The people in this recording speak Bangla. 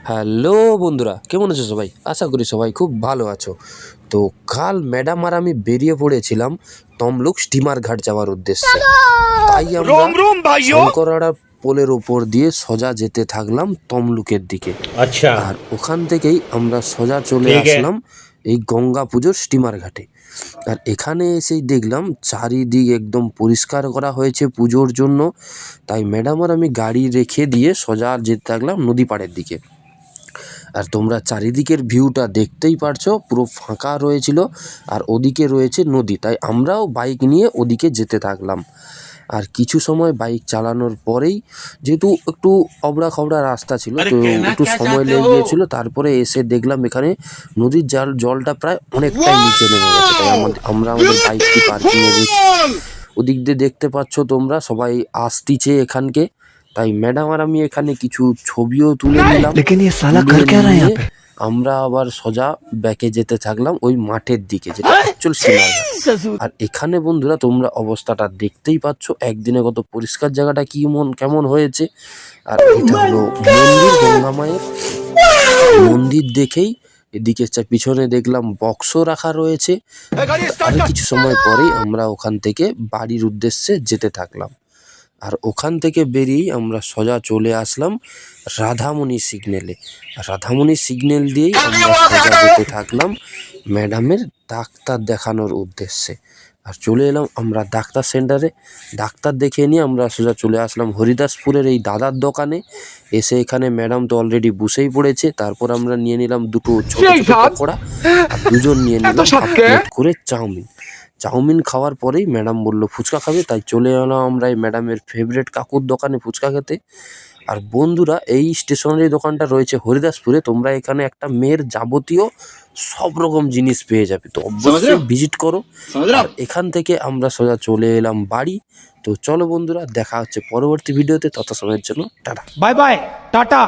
হ্যালো বন্ধুরা, কেমন আছো সবাই? আশা করি সবাই খুব ভালো আছো। তো কাল ম্যাডাম আর আমি বেরিয়ে পড়েছিলাম তমলুক স্টিমার ঘাট যাওয়ার উদ্দেশ্যে। তাই আমরা শঙ্করাড়া পোলের ওপর দিয়ে সোজা যেতে থাকলাম তমলুকের দিকে। अच्छा। আর ওখান থেকেই আমরা সোজা চলে ঠিক আছে। আসলাম এই গঙ্গা পুজোর স্টিমার ঘাটে। আর এখানে এসেই দেখলাম চারিদিক একদম পরিষ্কার করা হয়েছে পুজোর জন্য। তাই ম্যাডাম আর আমি গাড়ি রেখে দিয়ে সোজা যেতে থাকলাম নদী পাড়ের দিকে। আর তোমরা চারিদিকের ভিউটা দেখতেই পারছো, পুরো ফাঁকা রয়েছিল আর ওদিকে রয়েছে নদী। তাই আমরাও বাইক নিয়ে ওদিকে যেতে থাকলাম। আর কিছু সময় বাইক চালানোর পরেই, যেহেতু একটু অবড়া খবড়া রাস্তা ছিল, তো একটু সময় লেগে গিয়েছিল। তারপরে এসে দেখলাম এখানে নদীর জলটা প্রায় অনেকটাই নিচে নেমে গেছে। তাই আমরা আমাদের বাইকটি পার্কিংয়ে রেখে ওদিক দিয়ে দেখতে পাচ্ছ তোমরা সবাই আসতিছে এখানকে। তাই ম্যাডাম আর আমি এখানে কিছু ছবিও তুলে নিলাম। নিয়ে আমরা আবার সোজা ব্যাকে যেতে থাকলাম ওই মাঠের দিকে, যেটা অ্যাকচুয়াল স্টিমার। আর এখানে বন্ধুরা তোমরা অবস্থাটা দেখতেই পাচ্ছ, একদিনে কত পরিষ্কার জায়গাটা কেমন হয়েছে। আর এটা হলো মন্দির, গঙ্গা মায়ের মন্দির দেখেই এদিকে পিছনে দেখলাম বক্সও রাখা রয়েছে। আর কিছু সময় পরেই আমরা ওখান থেকে বাড়ির উদ্দেশ্যে যেতে থাকলাম। আর ওখান থেকে বেরিয়েই আমরা সোজা চলে আসলাম রাধামণি সিগন্যালে। রাধামণি সিগন্যাল দিয়েই আমরা সোজা যেতে থাকলাম ম্যাডামের ডাক্তার দেখানোর উদ্দেশ্যে। আর চলে এলাম আমরা ডাক্তার সেন্টারে। ডাক্তার দেখিয়ে নিয়ে আমরা সোজা চলে আসলাম হরিদাসপুরের এই দাদার দোকানে। এসে এখানে ম্যাডাম তো অলরেডি বসেই পড়েছে। তারপর আমরা নিয়ে নিলাম দুটো ছোট ছোট পকোড়া, আর দুজন নিয়ে নিলাম হাফ প্লেট করে চাউমিন খাওয়ার পরেই ম্যাডাম বললো ফুচকা খাবে। তাই চলে এলাম আমরা এই ম্যাডামের ফেভারিট কাকুর দোকানে ফুচকা খেতে। আর বন্ধুরা, এই স্টেশনারি দোকানটা রয়েছে হরিদাসপুরে। তোমরা এখানে একটা মেয়ের যাবতীয় সব রকম জিনিস পেয়ে যাবে, তো অবশ্যই ভিজিট করো। আর এখান থেকে আমরা সোজা চলে এলাম বাড়ি। তো চলো বন্ধুরা, দেখা হচ্ছে পরবর্তী ভিডিওতে। তত সময়ের জন্য টাটা, बाय बाय टाटा।